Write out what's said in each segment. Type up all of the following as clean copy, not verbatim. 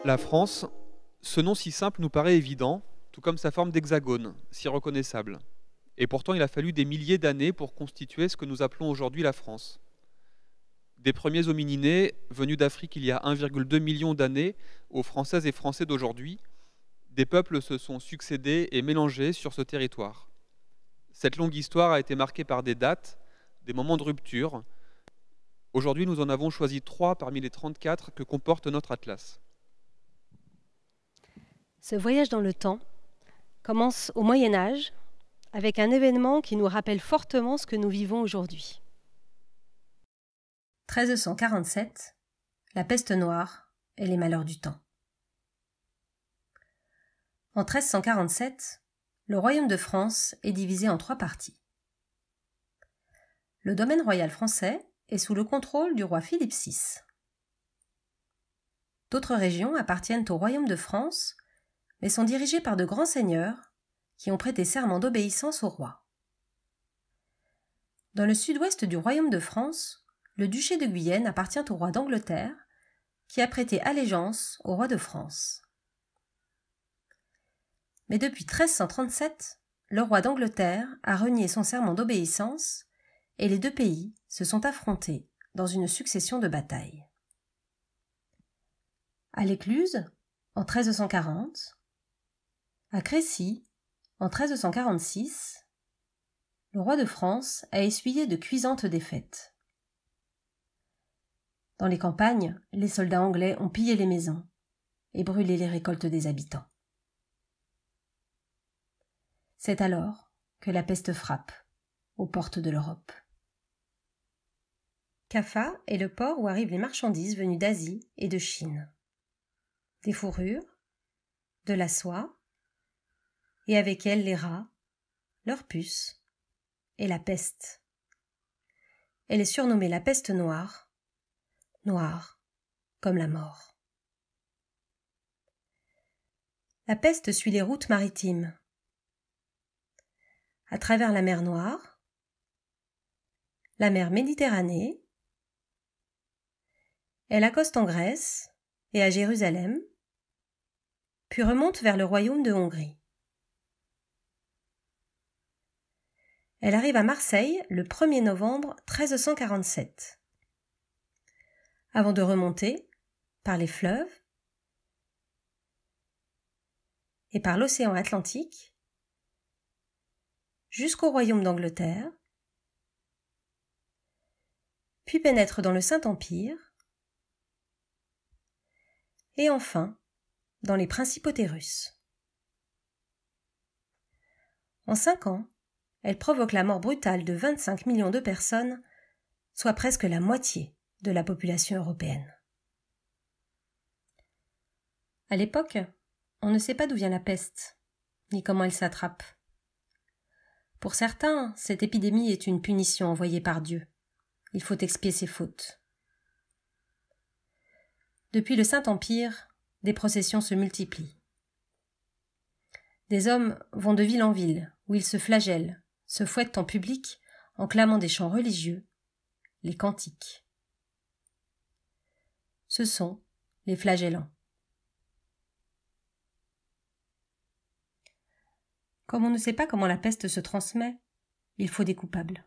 La France, ce nom si simple nous paraît évident, tout comme sa forme d'hexagone, si reconnaissable. Et pourtant, il a fallu des milliers d'années pour constituer ce que nous appelons aujourd'hui la France. Des premiers homininés venus d'Afrique il y a 1,2 million d'années aux Françaises et Français d'aujourd'hui, des peuples se sont succédés et mélangés sur ce territoire. Cette longue histoire a été marquée par des dates, des moments de rupture. Aujourd'hui, nous en avons choisi 3 parmi les 34 que comporte notre atlas. Ce voyage dans le temps commence au Moyen Âge avec un événement qui nous rappelle fortement ce que nous vivons aujourd'hui. 1347, la peste noire et les malheurs du temps. En 1347, le royaume de France est divisé en 3 parties. Le domaine royal français est sous le contrôle du roi Philippe VI. D'autres régions appartiennent au royaume de France, mais sont dirigées par de grands seigneurs qui ont prêté serment d'obéissance au roi. Dans le sud-ouest du royaume de France, le duché de Guyenne appartient au roi d'Angleterre, qui a prêté allégeance au roi de France. Mais depuis 1337, le roi d'Angleterre a renié son serment d'obéissance et les 2 pays se sont affrontés dans une succession de batailles. À l'Écluse, en 1340, à Crécy, en 1346, le roi de France a essuyé de cuisantes défaites. Dans les campagnes, les soldats anglais ont pillé les maisons et brûlé les récoltes des habitants. C'est alors que la peste frappe aux portes de l'Europe. Kaffa est le port où arrivent les marchandises venues d'Asie et de Chine. Des fourrures, de la soie, et avec elles les rats, leurs puces et la peste. Elle est surnommée la peste noire, noire comme la mort. La peste suit les routes maritimes. À travers la mer Noire, la mer Méditerranée, elle accoste en Grèce et à Jérusalem, puis remonte vers le royaume de Hongrie. Elle arrive à Marseille le 1er novembre 1347, avant de remonter par les fleuves et par l'océan Atlantique jusqu'au royaume d'Angleterre, puis pénètre dans le Saint-Empire et enfin dans les principautés russes. En 5 ans, elle provoque la mort brutale de 25 millions de personnes, soit presque la moitié de la population européenne. À l'époque, on ne sait pas d'où vient la peste, ni comment elle s'attrape. Pour certains, cette épidémie est une punition envoyée par Dieu. Il faut expier ses fautes. Depuis le Saint-Empire, des processions se multiplient. Des hommes vont de ville en ville, où ils se flagellent, se fouettent en public en clamant des chants religieux, les cantiques. Ce sont les flagellants. Comme on ne sait pas comment la peste se transmet, il faut des coupables.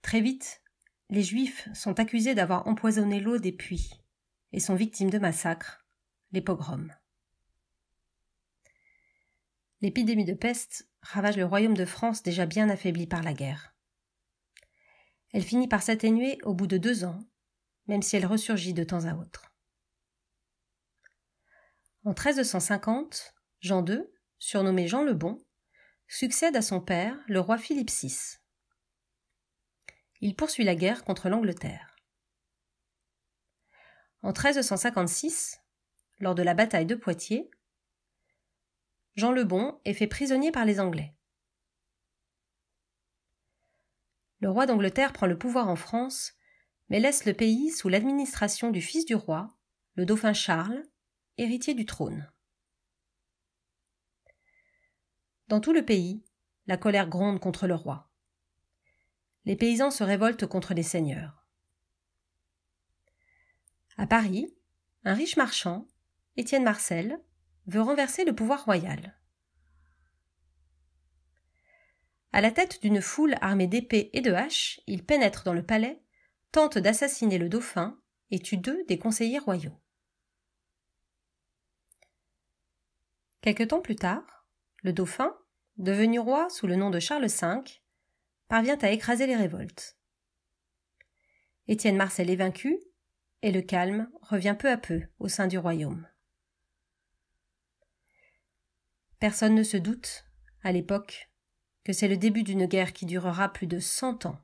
Très vite, les Juifs sont accusés d'avoir empoisonné l'eau des puits et sont victimes de massacres, les pogroms. L'épidémie de peste ravage le royaume de France déjà bien affaibli par la guerre. Elle finit par s'atténuer au bout de 2 ans, même si elle ressurgit de temps à autre. En 1350, Jean II, surnommé Jean le Bon, succède à son père, le roi Philippe VI. Il poursuit la guerre contre l'Angleterre. En 1356, lors de la bataille de Poitiers, Jean le Bon est fait prisonnier par les Anglais. Le roi d'Angleterre prend le pouvoir en France, mais laisse le pays sous l'administration du fils du roi, le dauphin Charles, héritier du trône. Dans tout le pays, la colère gronde contre le roi. Les paysans se révoltent contre les seigneurs. À Paris, un riche marchand Étienne Marcel veut renverser le pouvoir royal. À la tête d'une foule armée d'épées et de haches, il pénètre dans le palais, tente d'assassiner le dauphin et tue 2 des conseillers royaux. Quelque temps plus tard, le dauphin, devenu roi sous le nom de Charles V, parvient à écraser les révoltes. Étienne Marcel est vaincu et le calme revient peu à peu au sein du royaume. Personne ne se doute, à l'époque, que c'est le début d'une guerre qui durera plus de 100 ans,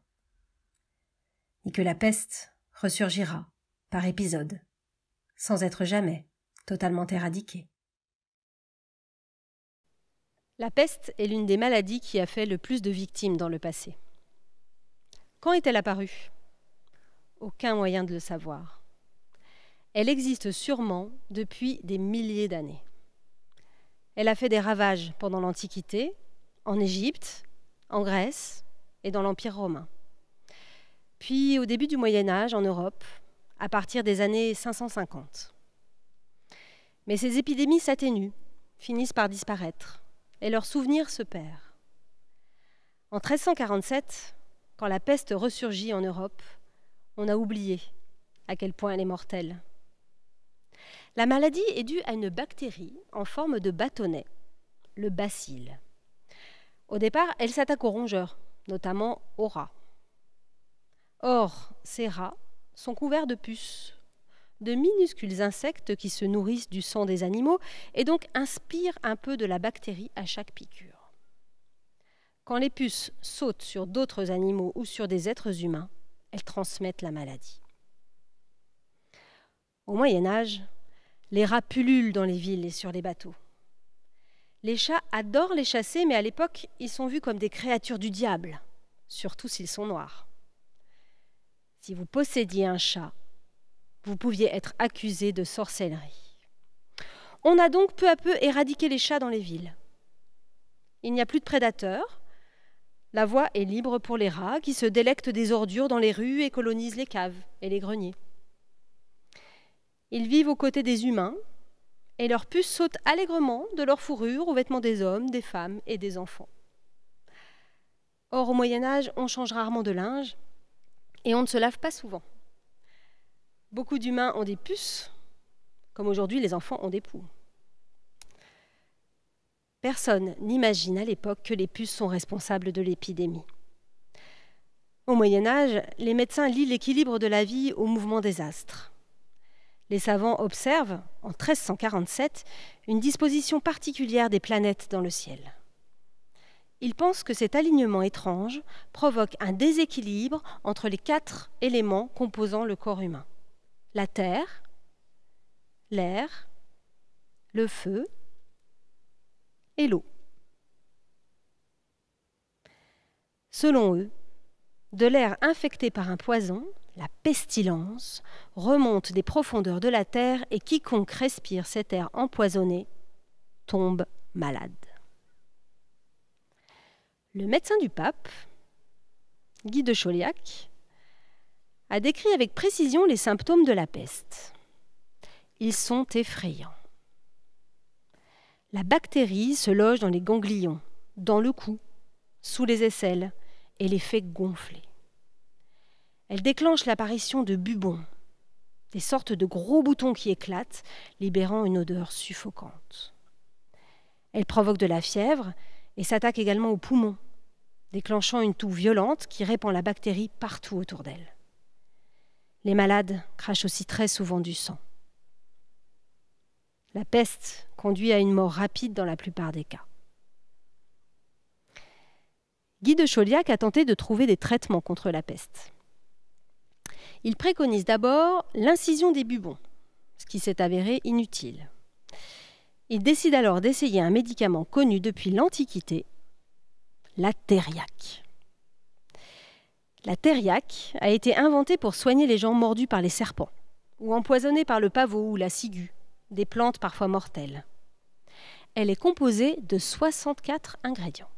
et que la peste ressurgira par épisodes, sans être jamais totalement éradiquée. La peste est l'une des maladies qui a fait le plus de victimes dans le passé. Quand est-elle apparue ? Aucun moyen de le savoir. Elle existe sûrement depuis des milliers d'années. Elle a fait des ravages pendant l'Antiquité, en Égypte, en Grèce et dans l'Empire romain. Puis au début du Moyen Âge en Europe, à partir des années 550. Mais ces épidémies s'atténuent, finissent par disparaître, et leur souvenir se perd. En 1347, quand la peste ressurgit en Europe, on a oublié à quel point elle est mortelle. La maladie est due à une bactérie en forme de bâtonnet, le bacille. Au départ, elle s'attaque aux rongeurs, notamment aux rats. Or, ces rats sont couverts de puces, de minuscules insectes qui se nourrissent du sang des animaux et donc inspirent un peu de la bactérie à chaque piqûre. Quand les puces sautent sur d'autres animaux ou sur des êtres humains, elles transmettent la maladie. Au Moyen Âge, les rats pullulent dans les villes et sur les bateaux. Les chats adorent les chasser, mais à l'époque, ils sont vus comme des créatures du diable, surtout s'ils sont noirs. Si vous possédiez un chat, vous pouviez être accusé de sorcellerie. On a donc peu à peu éradiqué les chats dans les villes. Il n'y a plus de prédateurs. La voie est libre pour les rats qui se délectent des ordures dans les rues et colonisent les caves et les greniers. Ils vivent aux côtés des humains et leurs puces sautent allègrement de leur fourrure aux vêtements des hommes, des femmes et des enfants. Or, au Moyen Âge, on change rarement de linge et on ne se lave pas souvent. Beaucoup d'humains ont des puces, comme aujourd'hui les enfants ont des poux. Personne n'imagine à l'époque que les puces sont responsables de l'épidémie. Au Moyen Âge, les médecins lient l'équilibre de la vie au mouvement des astres. Les savants observent, en 1347, une disposition particulière des planètes dans le ciel. Ils pensent que cet alignement étrange provoque un déséquilibre entre les 4 éléments composant le corps humain. La terre, l'air, le feu et l'eau. Selon eux, de l'air infecté par un poison, la pestilence, remonte des profondeurs de la terre et quiconque respire cet air empoisonné tombe malade. Le médecin du pape, Guy de Chauliac, a décrit avec précision les symptômes de la peste. Ils sont effrayants. La bactérie se loge dans les ganglions, dans le cou, sous les aisselles et les fait gonfler. Elle déclenche l'apparition de bubons, des sortes de gros boutons qui éclatent, libérant une odeur suffocante. Elle provoque de la fièvre et s'attaque également aux poumons, déclenchant une toux violente qui répand la bactérie partout autour d'elle. Les malades crachent aussi très souvent du sang. La peste conduit à une mort rapide dans la plupart des cas. Guy de Chauliac a tenté de trouver des traitements contre la peste. Il préconise d'abord l'incision des bubons, ce qui s'est avéré inutile. Il décide alors d'essayer un médicament connu depuis l'Antiquité, la thériaque. La thériaque a été inventée pour soigner les gens mordus par les serpents ou empoisonnés par le pavot ou la ciguë, des plantes parfois mortelles. Elle est composée de 64 ingrédients.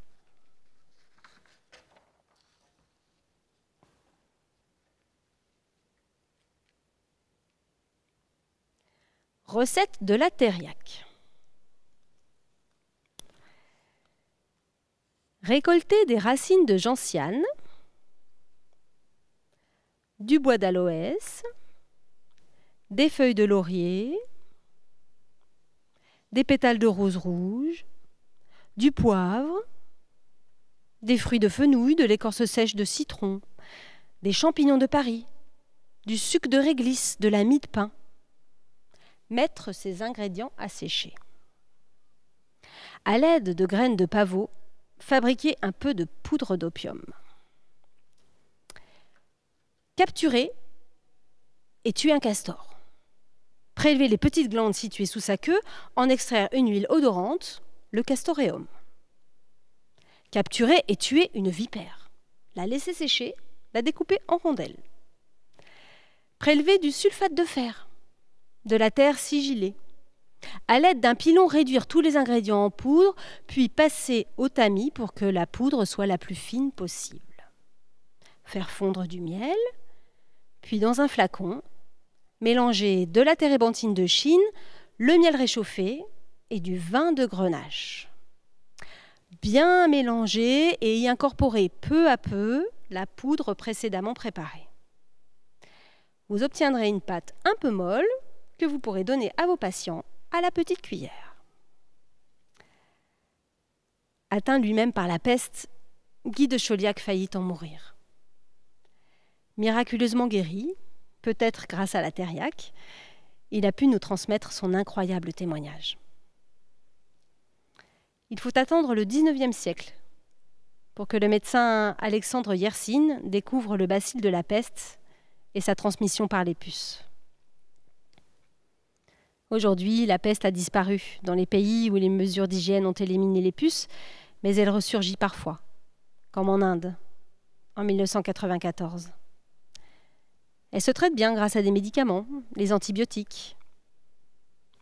Recette de la thériaque. Récolter des racines de gentiane, du bois d'aloès, des feuilles de laurier, des pétales de rose rouge, du poivre, des fruits de fenouil, de l'écorce sèche de citron, des champignons de Paris, du sucre de réglisse, de la mie de pain. Mettre ces ingrédients à sécher. À l'aide de graines de pavot, fabriquer un peu de poudre d'opium. Capturer et tuer un castor. Prélever les petites glandes situées sous sa queue, en extraire une huile odorante, le castoreum. Capturer et tuer une vipère. La laisser sécher, la découper en rondelles. Prélever du sulfate de fer, de la terre sigillée. À l'aide d'un pilon, réduire tous les ingrédients en poudre, puis passer au tamis pour que la poudre soit la plus fine possible. Faire fondre du miel, puis dans un flacon, mélanger de la térébenthine de Chine, le miel réchauffé et du vin de Grenache. Bien mélanger et y incorporer peu à peu la poudre précédemment préparée. Vous obtiendrez une pâte un peu molle que vous pourrez donner à vos patients à la petite cuillère. Atteint lui-même par la peste, Guy de Chauliac faillit en mourir. Miraculeusement guéri, peut-être grâce à la thériaque, il a pu nous transmettre son incroyable témoignage. Il faut attendre le XIXe siècle pour que le médecin Alexandre Yersin découvre le bacille de la peste et sa transmission par les puces. Aujourd'hui, la peste a disparu dans les pays où les mesures d'hygiène ont éliminé les puces, mais elle ressurgit parfois, comme en Inde, en 1994. Elle se traite bien grâce à des médicaments, les antibiotiques,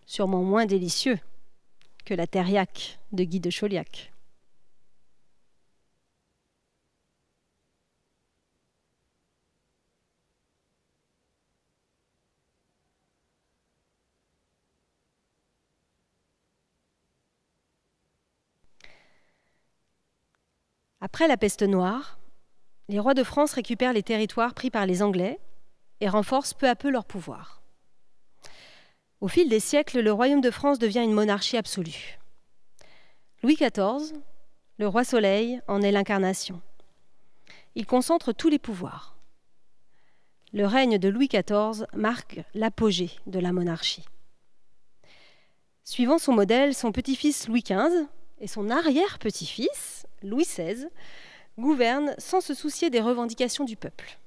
sûrement moins délicieux que la thériaque de Guy de Chauliac. Après la peste noire, les rois de France récupèrent les territoires pris par les Anglais et renforcent peu à peu leur pouvoir. Au fil des siècles, le royaume de France devient une monarchie absolue. Louis XIV, le roi Soleil, en est l'incarnation. Il concentre tous les pouvoirs. Le règne de Louis XIV marque l'apogée de la monarchie. Suivant son modèle, son petit-fils Louis XV et son arrière-petit-fils, Louis XVI, gouvernent sans se soucier des revendications du peuple.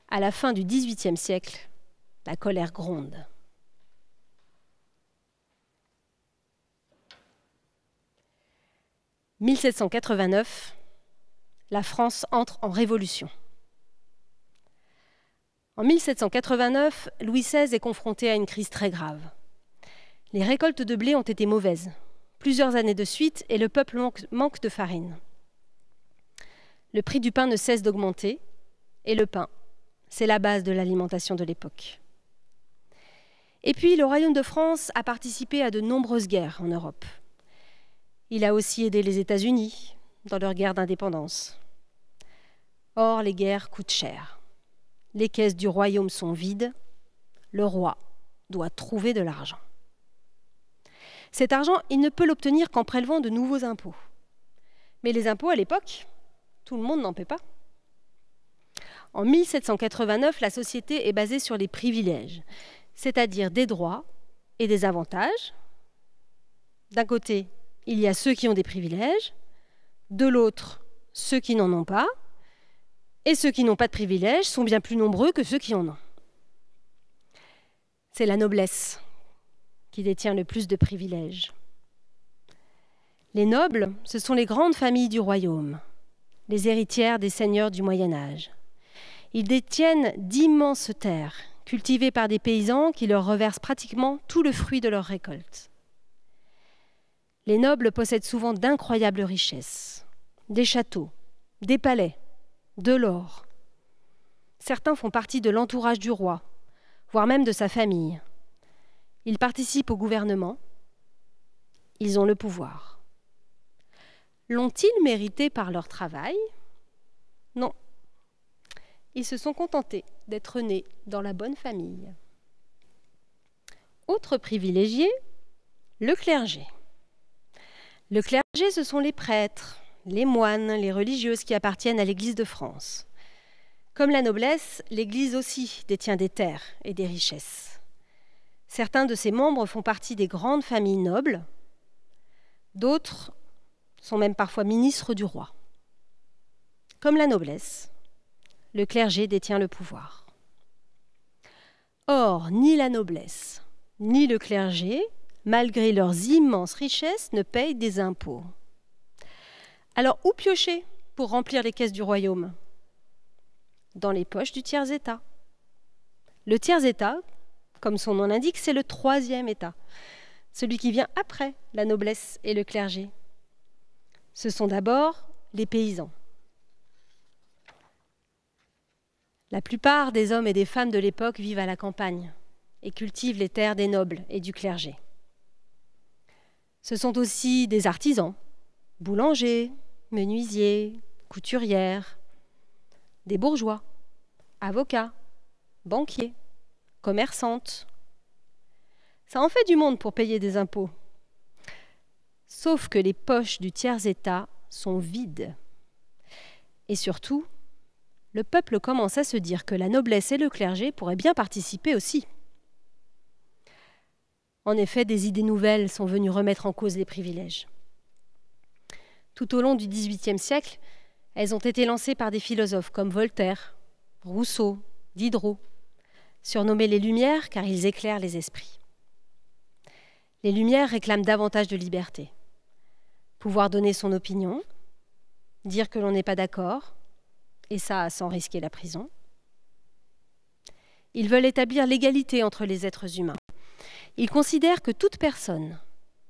À la fin du XVIIIe siècle, la colère gronde. « 1789, la France entre en révolution. En 1789, Louis XVI est confronté à une crise très grave. Les récoltes de blé ont été mauvaises, plusieurs années de suite, et le peuple manque de farine. Le prix du pain ne cesse d'augmenter, et le pain, c'est la base de l'alimentation de l'époque. Et puis, le royaume de France a participé à de nombreuses guerres en Europe. Il a aussi aidé les États-Unis dans leur guerre d'indépendance. Or, les guerres coûtent cher. Les caisses du royaume sont vides. Le roi doit trouver de l'argent. Cet argent, il ne peut l'obtenir qu'en prélevant de nouveaux impôts. Mais les impôts, à l'époque, tout le monde n'en paie pas. En 1789, la société est basée sur les privilèges, c'est-à-dire des droits et des avantages. D'un côté, il y a ceux qui ont des privilèges, de l'autre, ceux qui n'en ont pas, et ceux qui n'ont pas de privilèges sont bien plus nombreux que ceux qui en ont. C'est la noblesse qui détient le plus de privilèges. Les nobles, ce sont les grandes familles du royaume, les héritières des seigneurs du Moyen-Âge. Ils détiennent d'immenses terres, cultivées par des paysans qui leur reversent pratiquement tout le fruit de leur récolte. Les nobles possèdent souvent d'incroyables richesses, des châteaux, des palais, de l'or. Certains font partie de l'entourage du roi, voire même de sa famille. Ils participent au gouvernement. Ils ont le pouvoir. L'ont-ils mérité par leur travail? Non. Ils se sont contentés d'être nés dans la bonne famille. Autre privilégié, le clergé. Le clergé, ce sont les prêtres, les moines, les religieuses qui appartiennent à l'Église de France. Comme la noblesse, l'Église aussi détient des terres et des richesses. Certains de ses membres font partie des grandes familles nobles, d'autres sont même parfois ministres du roi. Comme la noblesse, le clergé détient le pouvoir. Or, ni la noblesse, ni le clergé, malgré leurs immenses richesses, ne payent des impôts. Alors, où piocher pour remplir les caisses du royaume? Dans les poches du tiers-état. Le tiers-état, comme son nom l'indique, c'est le troisième état, celui qui vient après la noblesse et le clergé. Ce sont d'abord les paysans. La plupart des hommes et des femmes de l'époque vivent à la campagne et cultivent les terres des nobles et du clergé. Ce sont aussi des artisans, boulangers, menuisiers, couturières, des bourgeois, avocats, banquiers, commerçantes. Ça en fait du monde pour payer des impôts. Sauf que les poches du tiers-état sont vides. Et surtout, le peuple commence à se dire que la noblesse et le clergé pourraient bien participer aussi. En effet, des idées nouvelles sont venues remettre en cause les privilèges. Tout au long du XVIIIe siècle, elles ont été lancées par des philosophes comme Voltaire, Rousseau, Diderot, surnommés les Lumières car ils éclairent les esprits. Les Lumières réclament davantage de liberté. Pouvoir donner son opinion, dire que l'on n'est pas d'accord, et ça sans risquer la prison. Ils veulent établir l'égalité entre les êtres humains. Ils considèrent que toute personne,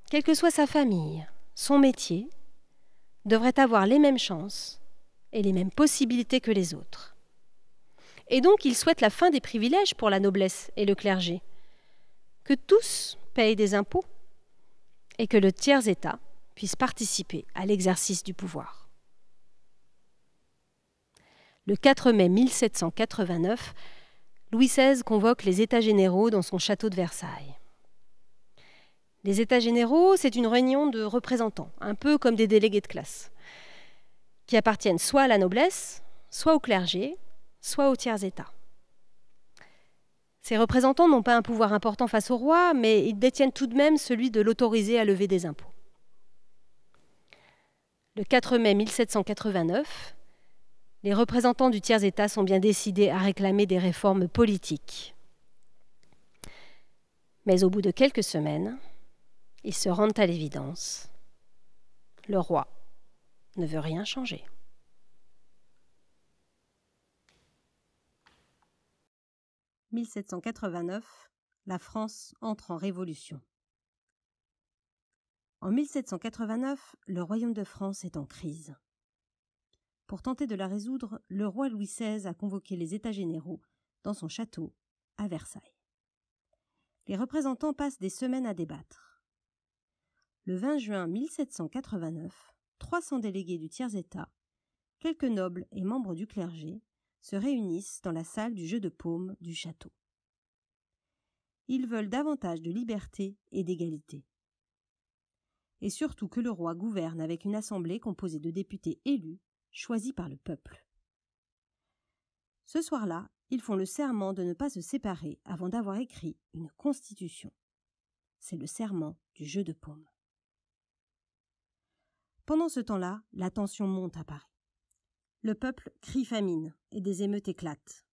quelle que soit sa famille, son métier, devrait avoir les mêmes chances et les mêmes possibilités que les autres. Et donc ils souhaitent la fin des privilèges pour la noblesse et le clergé, que tous payent des impôts et que le tiers-état puisse participer à l'exercice du pouvoir. Le 4 mai 1789, Louis XVI convoque les États généraux dans son château de Versailles. Les États généraux, c'est une réunion de représentants, un peu comme des délégués de classe, qui appartiennent soit à la noblesse, soit au clergé, soit au tiers-état. Ces représentants n'ont pas un pouvoir important face au roi, mais ils détiennent tout de même celui de l'autoriser à lever des impôts. Le 4 mai 1789, les représentants du tiers-état sont bien décidés à réclamer des réformes politiques. Mais au bout de quelques semaines, ils se rendent à l'évidence. Le roi ne veut rien changer. « 1789, la France entre en révolution. En 1789, le royaume de France est en crise. Pour tenter de la résoudre, le roi Louis XVI a convoqué les États généraux dans son château à Versailles. Les représentants passent des semaines à débattre. Le 20 juin 1789, 300 délégués du tiers-état, quelques nobles et membres du clergé, se réunissent dans la salle du jeu de paume du château. Ils veulent davantage de liberté et d'égalité. Et surtout que le roi gouverne avec une assemblée composée de députés élus, choisis par le peuple. Ce soir-là, ils font le serment de ne pas se séparer avant d'avoir écrit une constitution. C'est le serment du jeu de paume. Pendant ce temps-là, la tension monte à Paris. Le peuple crie famine et des émeutes éclatent.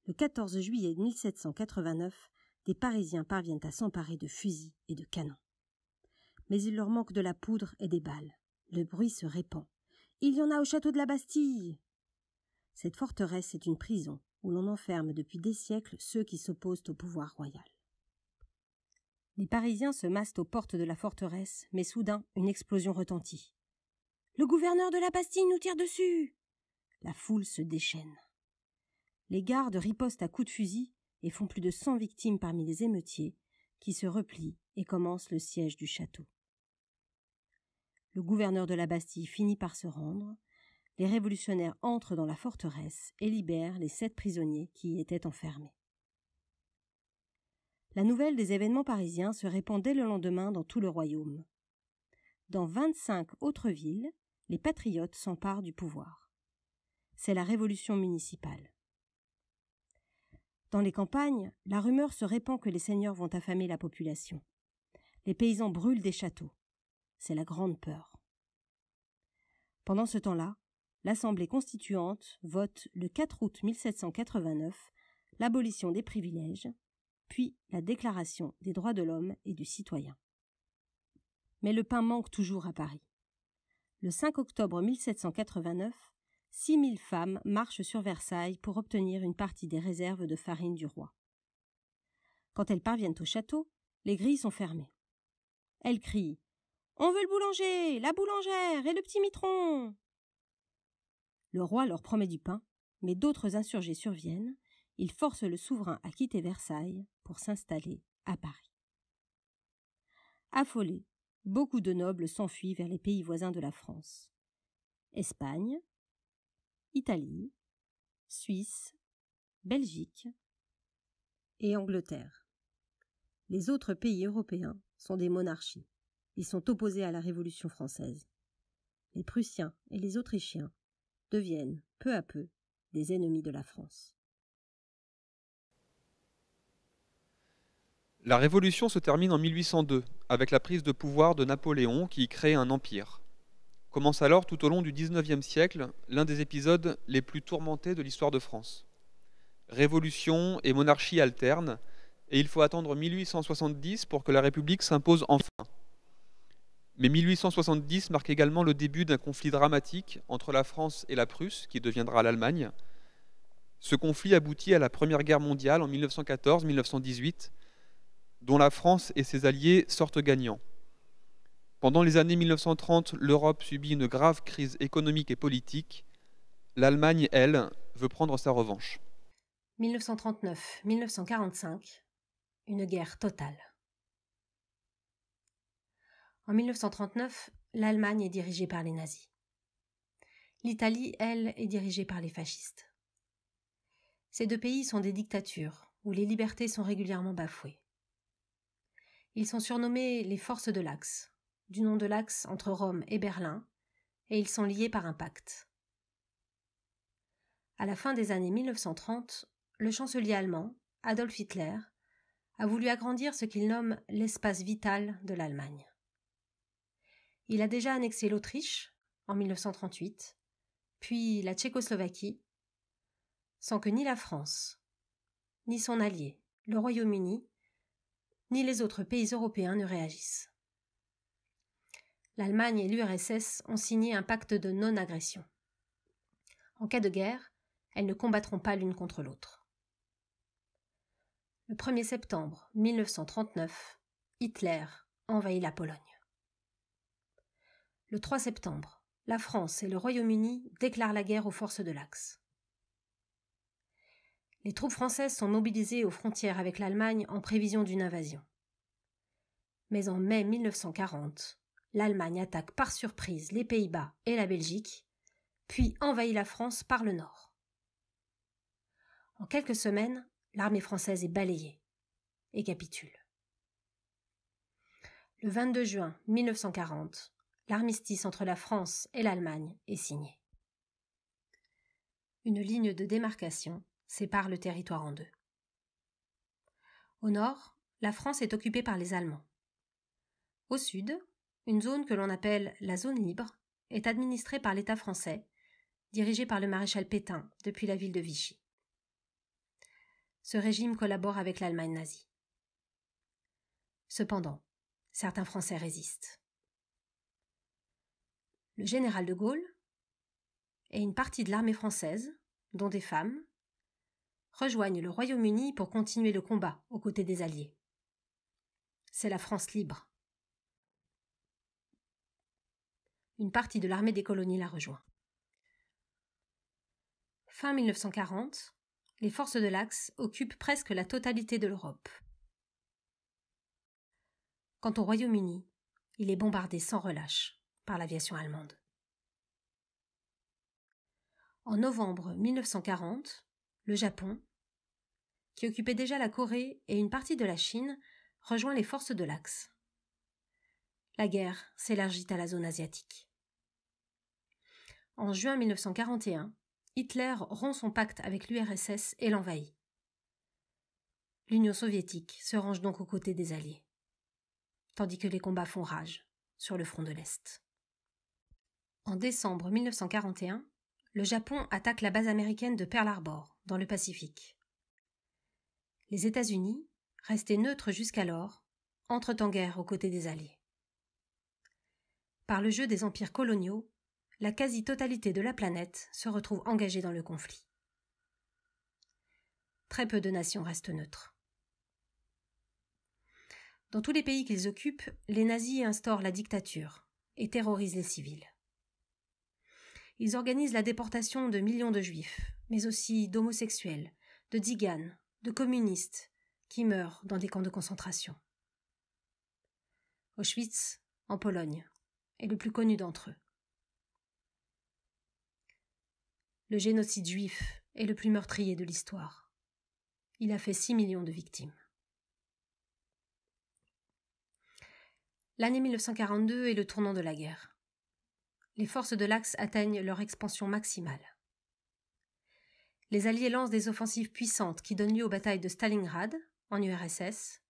Le 14 juillet 1789, des Parisiens parviennent à s'emparer de fusils et de canons. Mais il leur manque de la poudre et des balles. Le bruit se répand. Il y en a au château de la Bastille. Cette forteresse est une prison où l'on enferme depuis des siècles ceux qui s'opposent au pouvoir royal. Les Parisiens se massent aux portes de la forteresse, mais soudain, une explosion retentit. « Le gouverneur de la Bastille nous tire dessus !» La foule se déchaîne. Les gardes ripostent à coups de fusil et font plus de 100 victimes parmi les émeutiers, qui se replie et commence le siège du château. Le gouverneur de la Bastille finit par se rendre, les révolutionnaires entrent dans la forteresse et libèrent les 7 prisonniers qui y étaient enfermés. La nouvelle des événements parisiens se répand dès le lendemain dans tout le royaume. Dans 25 autres villes, les patriotes s'emparent du pouvoir. C'est la révolution municipale. Dans les campagnes, la rumeur se répand que les seigneurs vont affamer la population. Les paysans brûlent des châteaux. C'est la grande peur. Pendant ce temps-là, l'Assemblée constituante vote le 4 août 1789 l'abolition des privilèges, puis la Déclaration des droits de l'homme et du citoyen. Mais le pain manque toujours à Paris. Le 5 octobre 1789, 6000 femmes marchent sur Versailles pour obtenir une partie des réserves de farine du roi. Quand elles parviennent au château, les grilles sont fermées. Elles crient « On veut le boulanger, la boulangère et le petit mitron !» Le roi leur promet du pain, mais d'autres insurgés surviennent. Ils forcent le souverain à quitter Versailles pour s'installer à Paris. Affolés, beaucoup de nobles s'enfuient vers les pays voisins de la France. Espagne, Italie, Suisse, Belgique et Angleterre. Les autres pays européens sont des monarchies. Ils sont opposés à la Révolution française. Les Prussiens et les Autrichiens deviennent, peu à peu, des ennemis de la France. La Révolution se termine en 1802, avec la prise de pouvoir de Napoléon qui y crée un empire. Commence alors tout au long du XIXe siècle l'un des épisodes les plus tourmentés de l'histoire de France. Révolution et monarchie alternent, et il faut attendre 1870 pour que la République s'impose enfin. Mais 1870 marque également le début d'un conflit dramatique entre la France et la Prusse, qui deviendra l'Allemagne. Ce conflit aboutit à la Première Guerre mondiale en 1914-1918, dont la France et ses alliés sortent gagnants. Pendant les années 1930, l'Europe subit une grave crise économique et politique. L'Allemagne, elle, veut prendre sa revanche. 1939-1945, une guerre totale. En 1939, l'Allemagne est dirigée par les nazis. L'Italie, elle, est dirigée par les fascistes. Ces 2 pays sont des dictatures où les libertés sont régulièrement bafouées. Ils sont surnommés les forces de l'Axe, du nom de l'axe entre Rome et Berlin, et ils sont liés par un pacte. À la fin des années 1930, le chancelier allemand, Adolf Hitler, a voulu agrandir ce qu'il nomme l'espace vital de l'Allemagne. Il a déjà annexé l'Autriche en 1938, puis la Tchécoslovaquie, sans que ni la France, ni son allié, le Royaume-Uni, ni les autres pays européens ne réagissent. L'Allemagne et l'URSS ont signé un pacte de non-agression. En cas de guerre, elles ne combattront pas l'une contre l'autre. Le 1er septembre 1939, Hitler envahit la Pologne. Le 3 septembre, la France et le Royaume-Uni déclarent la guerre aux forces de l'Axe. Les troupes françaises sont mobilisées aux frontières avec l'Allemagne en prévision d'une invasion. Mais en mai 1940, l'Allemagne attaque par surprise les Pays-Bas et la Belgique, puis envahit la France par le nord. En quelques semaines, l'armée française est balayée et capitule. Le 22 juin 1940, l'armistice entre la France et l'Allemagne est signé. Une ligne de démarcation sépare le territoire en 2. Au nord, la France est occupée par les Allemands. Au sud, une zone que l'on appelle la zone libre est administrée par l'État français, dirigé par le maréchal Pétain depuis la ville de Vichy. Ce régime collabore avec l'Allemagne nazie. Cependant, certains Français résistent. Le général de Gaulle et une partie de l'armée française, dont des femmes, rejoignent le Royaume-Uni pour continuer le combat aux côtés des Alliés. C'est la France libre. Une partie de l'armée des colonies la rejoint. Fin 1940, les forces de l'Axe occupent presque la totalité de l'Europe. Quant au Royaume-Uni, il est bombardé sans relâche par l'aviation allemande. En novembre 1940, le Japon, qui occupait déjà la Corée et une partie de la Chine, rejoint les forces de l'Axe. La guerre s'élargit à la zone asiatique. En juin 1941, Hitler rompt son pacte avec l'URSS et l'envahit. L'Union soviétique se range donc aux côtés des Alliés, tandis que les combats font rage sur le front de l'Est. En décembre 1941, le Japon attaque la base américaine de Pearl Harbor, dans le Pacifique. Les États-Unis, restés neutres jusqu'alors, entrent en guerre aux côtés des Alliés. Par le jeu des empires coloniaux, la quasi-totalité de la planète se retrouve engagée dans le conflit. Très peu de nations restent neutres. Dans tous les pays qu'ils occupent, les nazis instaurent la dictature et terrorisent les civils. Ils organisent la déportation de millions de juifs, mais aussi d'homosexuels, de tziganes, de communistes, qui meurent dans des camps de concentration. Auschwitz, en Pologne, est le plus connu d'entre eux. Le génocide juif est le plus meurtrier de l'histoire. Il a fait 6 millions de victimes. L'année 1942 est le tournant de la guerre. Les forces de l'Axe atteignent leur expansion maximale. Les Alliés lancent des offensives puissantes qui donnent lieu aux batailles de Stalingrad, en URSS,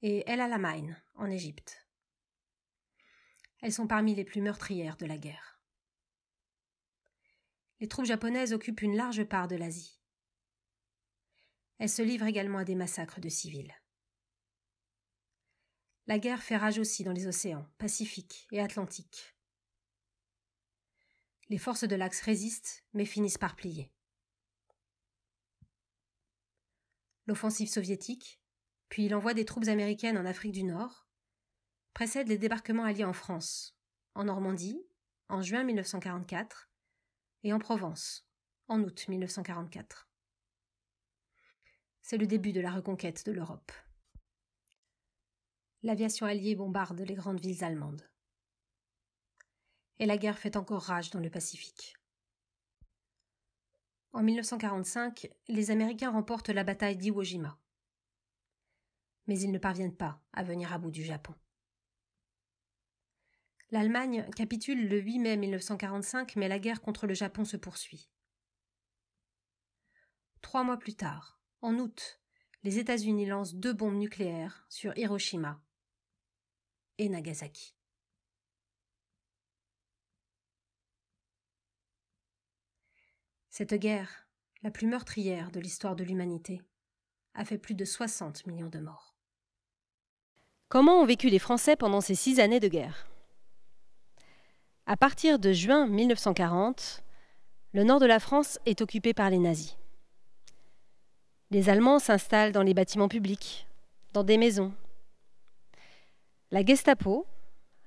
et El Alamein, en Égypte. Elles sont parmi les plus meurtrières de la guerre. Les troupes japonaises occupent une large part de l'Asie. Elles se livrent également à des massacres de civils. La guerre fait rage aussi dans les océans Pacifique et Atlantique. Les forces de l'Axe résistent, mais finissent par plier. L'offensive soviétique, puis l'envoi des troupes américaines en Afrique du Nord, précède les débarquements alliés en France, en Normandie, en juin 1944, et en Provence, en août 1944. C'est le début de la reconquête de l'Europe. L'aviation alliée bombarde les grandes villes allemandes. Et la guerre fait encore rage dans le Pacifique. En 1945, les Américains remportent la bataille d'Iwo Jima. Mais ils ne parviennent pas à venir à bout du Japon. L'Allemagne capitule le 8 mai 1945, mais la guerre contre le Japon se poursuit. 3 mois plus tard, en août, les États-Unis lancent 2 bombes nucléaires sur Hiroshima et Nagasaki. Cette guerre, la plus meurtrière de l'histoire de l'humanité, a fait plus de 60 millions de morts. Comment ont vécu les Français pendant ces 6 années de guerre ? À partir de juin 1940, le nord de la France est occupé par les nazis. Les Allemands s'installent dans les bâtiments publics, dans des maisons. La Gestapo,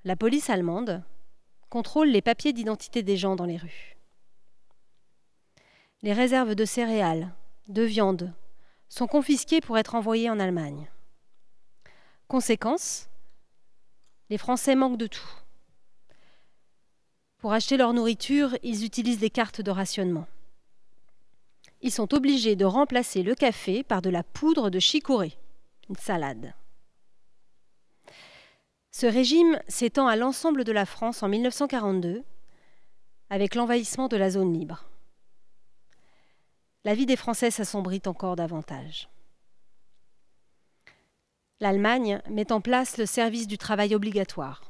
la police allemande, contrôle les papiers d'identité des gens dans les rues. Les réserves de céréales, de viande, sont confisquées pour être envoyées en Allemagne. Conséquence, les Français manquent de tout. Pour acheter leur nourriture, ils utilisent des cartes de rationnement. Ils sont obligés de remplacer le café par de la poudre de chicorée, une salade. Ce régime s'étend à l'ensemble de la France en 1942, avec l'envahissement de la zone libre. La vie des Français s'assombrit encore davantage. L'Allemagne met en place le service du travail obligatoire.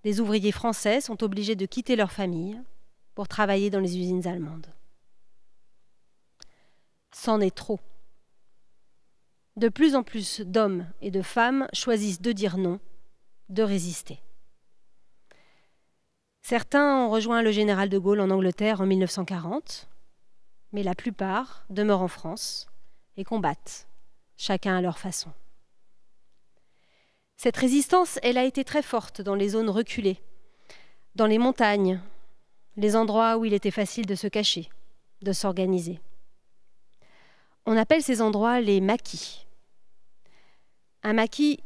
Des ouvriers français sont obligés de quitter leur famille pour travailler dans les usines allemandes. C'en est trop. De plus en plus d'hommes et de femmes choisissent de dire non, de résister. Certains ont rejoint le général de Gaulle en Angleterre en 1940, mais la plupart demeurent en France et combattent, chacun à leur façon. Cette résistance, elle a été très forte dans les zones reculées, dans les montagnes, les endroits où il était facile de se cacher, de s'organiser. On appelle ces endroits les maquis. Un maquis,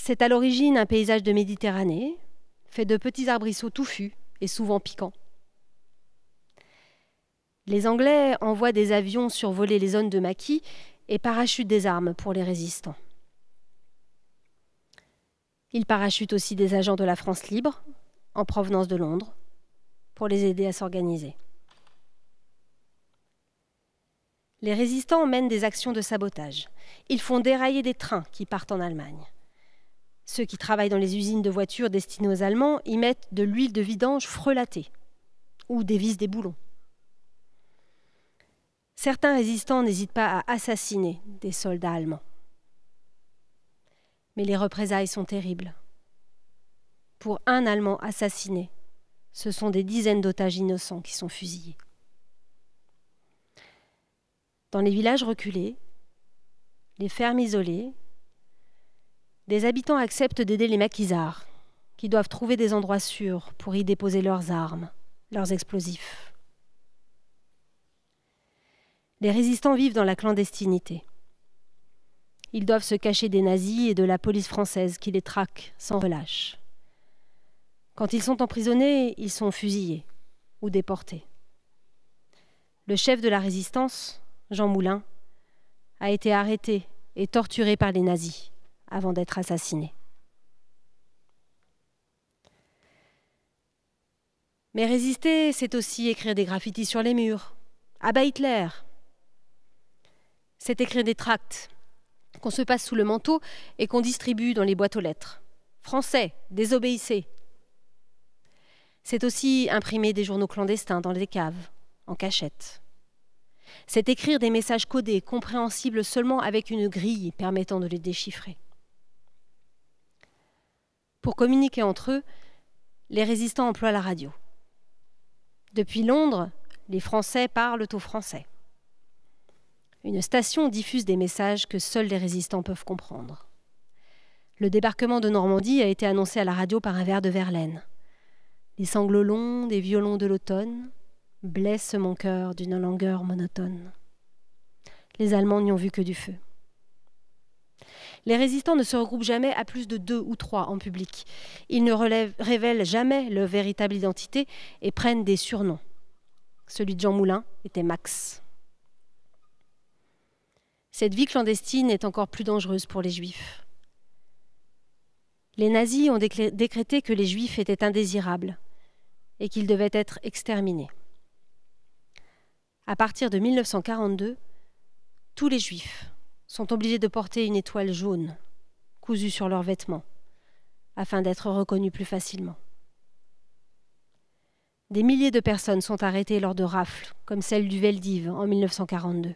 C'est à l'origine un paysage de Méditerranée, fait de petits arbrisseaux touffus et souvent piquants. Les Anglais envoient des avions survoler les zones de maquis et parachutent des armes pour les résistants. Ils parachutent aussi des agents de la France libre, en provenance de Londres, pour les aider à s'organiser. Les résistants mènent des actions de sabotage. Ils font dérailler des trains qui partent en Allemagne. Ceux qui travaillent dans les usines de voitures destinées aux Allemands y mettent de l'huile de vidange frelatée ou dévissent des boulons. Certains résistants n'hésitent pas à assassiner des soldats allemands. Mais les représailles sont terribles. Pour un Allemand assassiné, ce sont des dizaines d'otages innocents qui sont fusillés. Dans les villages reculés, les fermes isolées, des habitants acceptent d'aider les maquisards, qui doivent trouver des endroits sûrs pour y déposer leurs armes, leurs explosifs. Les résistants vivent dans la clandestinité. Ils doivent se cacher des nazis et de la police française qui les traque sans relâche. Quand ils sont emprisonnés, ils sont fusillés ou déportés. Le chef de la résistance, Jean Moulin, a été arrêté et torturé par les nazis avant d'être assassiné. Mais résister, c'est aussi écrire des graffitis sur les murs. À bas Hitler. C'est écrire des tracts qu'on se passe sous le manteau et qu'on distribue dans les boîtes aux lettres. Français, désobéissez. C'est aussi imprimer des journaux clandestins dans les caves, en cachette. C'est écrire des messages codés, compréhensibles seulement avec une grille permettant de les déchiffrer. Pour communiquer entre eux, les résistants emploient la radio. Depuis Londres, les Français parlent aux Français. Une station diffuse des messages que seuls les résistants peuvent comprendre. Le débarquement de Normandie a été annoncé à la radio par un vers de Verlaine. Les sanglots longs des violons de l'automne blessent mon cœur d'une langueur monotone. Les Allemands n'y ont vu que du feu. Les résistants ne se regroupent jamais à plus de 2 ou 3 en public. Ils ne révèlent jamais leur véritable identité et prennent des surnoms. Celui de Jean Moulin était Max. Cette vie clandestine est encore plus dangereuse pour les Juifs. Les nazis ont décrété que les Juifs étaient indésirables et qu'ils devaient être exterminés. À partir de 1942, tous les Juifs sont obligés de porter une étoile jaune cousue sur leurs vêtements afin d'être reconnus plus facilement. Des milliers de personnes sont arrêtées lors de rafles, comme celle du Veldiv en 1942.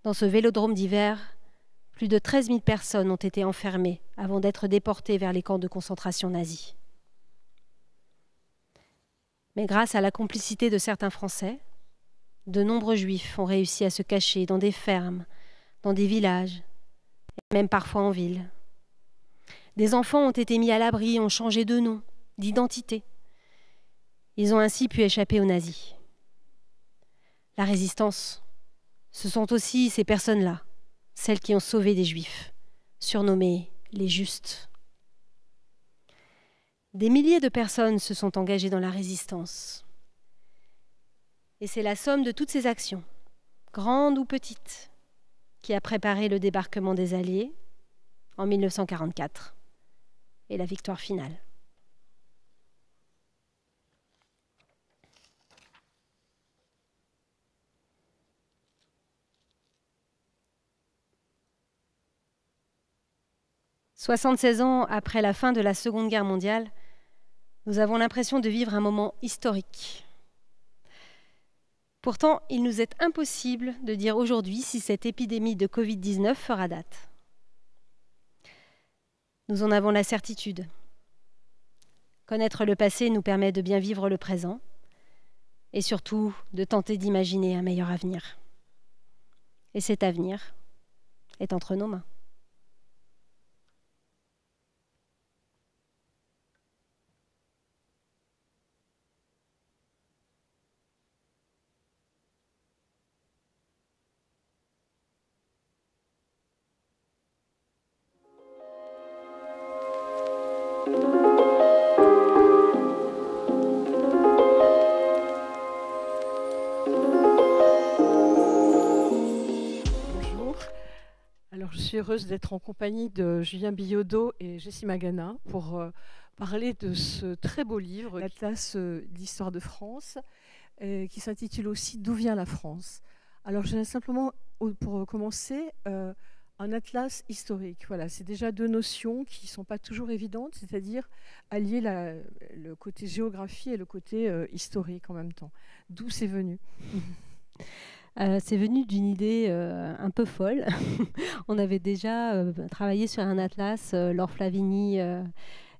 Dans ce vélodrome d'hiver, plus de 13 000 personnes ont été enfermées avant d'être déportées vers les camps de concentration nazis. Mais grâce à la complicité de certains Français, de nombreux Juifs ont réussi à se cacher dans des fermes, dans des villages, et même parfois en ville. Des enfants ont été mis à l'abri, ont changé de nom, d'identité. Ils ont ainsi pu échapper aux nazis. La résistance, ce sont aussi ces personnes-là, celles qui ont sauvé des Juifs, surnommés les Justes. Des milliers de personnes se sont engagées dans la résistance. Et c'est la somme de toutes ces actions, grandes ou petites, qui a préparé le débarquement des Alliés en 1944 et la victoire finale. « 76 ans après la fin de la Seconde Guerre mondiale, nous avons l'impression de vivre un moment historique. Pourtant, il nous est impossible de dire aujourd'hui si cette épidémie de Covid-19 fera date. Nous en avons la certitude. Connaître le passé nous permet de bien vivre le présent et surtout de tenter d'imaginer un meilleur avenir. Et cet avenir est entre nos mains. Bonjour. Alors, je suis heureuse d'être en compagnie de Julien Billaudot et Jessie Magana pour parler de ce très beau livre, l'Atlas d'histoire de France, qui s'intitule aussi D'où vient la France. Alors, je vais simplement, pour commencer, un atlas historique. Voilà, c'est déjà deux notions qui ne sont pas toujours évidentes, c'est-à-dire allier le côté géographie et le côté historique en même temps. D'où c'est venu? C'est venu d'une idée un peu folle. On avait déjà travaillé sur un atlas, Laure Flavigny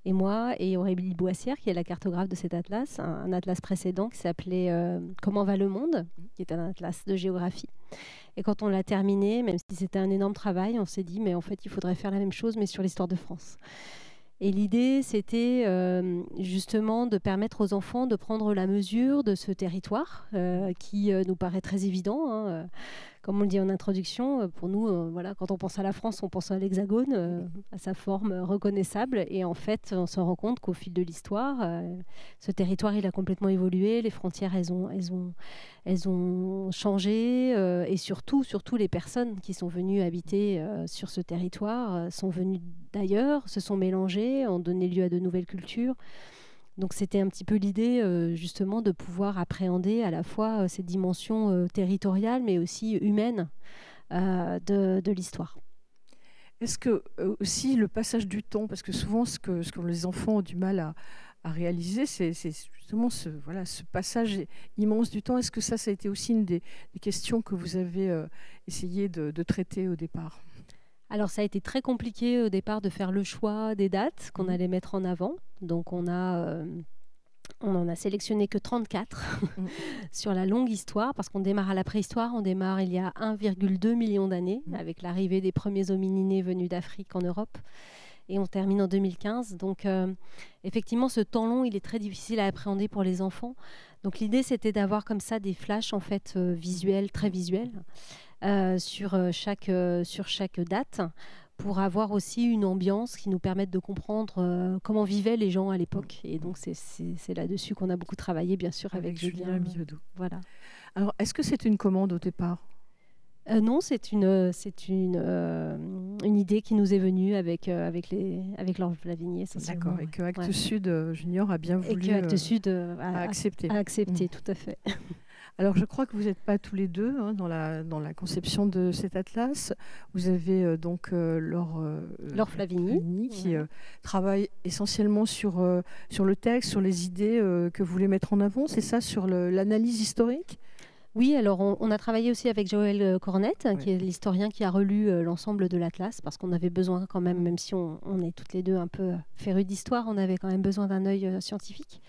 et moi, et Aurélie Boissière, qui est la cartographe de cet atlas, un atlas précédent qui s'appelait Comment va le monde, qui est un atlas de géographie. Et quand on l'a terminé, même si c'était un énorme travail, on s'est dit, mais en fait, il faudrait faire la même chose, mais sur l'histoire de France. Et l'idée, c'était justement de permettre aux enfants de prendre la mesure de ce territoire qui nous paraît très évident. Hein, comme on le dit en introduction, pour nous, voilà, quand on pense à la France, on pense à l'Hexagone, à sa forme reconnaissable. Et en fait, on se rend compte qu'au fil de l'histoire, ce territoire, il a complètement évolué. Les frontières, elles ont changé. Et surtout, les personnes qui sont venues habiter sur ce territoire sont venues d'ailleurs, se sont mélangées, ont donné lieu à de nouvelles cultures. Donc c'était un petit peu l'idée justement de pouvoir appréhender à la fois ces dimensions territoriales mais aussi humaines de l'histoire. Est-ce que aussi le passage du temps, parce que souvent ce que les enfants ont du mal à réaliser, c'est justement ce passage immense du temps. Est-ce que ça a été aussi une des questions que vous avez essayé de traiter au départ? Alors ça a été très compliqué au départ de faire le choix des dates qu'on allait mettre en avant. Donc on en a sélectionné que 34 sur la longue histoire, parce qu'on démarre à la préhistoire, on démarre il y a 1,2 million d'années, avec l'arrivée des premiers hominidés venus d'Afrique en Europe, et on termine en 2015. Donc effectivement, ce temps long, il est très difficile à appréhender pour les enfants. Donc l'idée, c'était d'avoir comme ça des flashs en fait visuels, très visuels, sur chaque date, pour avoir aussi une ambiance qui nous permette de comprendre comment vivaient les gens à l'époque. Et donc c'est là-dessus qu'on a beaucoup travaillé, bien sûr, avec Julien Billaudot. Voilà. Alors, est-ce que c'est une commande au départ? Non, c'est une idée qui nous est venue avec Laure Flavigny. D'accord, et que Actes Sud Junior a bien voulu accepter. A accepté, tout à fait. Alors, je crois que vous n'êtes pas tous les deux dans la conception de cet atlas. Vous avez donc Laure Flavigny qui travaille essentiellement sur le texte, sur les idées que vous voulez mettre en avant. C'est ça, sur l'analyse historique? Oui, alors on a travaillé aussi avec Joël Cornette, qui est l'historien qui a relu l'ensemble de l'atlas, parce qu'on avait besoin quand même si on est toutes les deux un peu férus d'histoire, on avait quand même besoin d'un œil scientifique.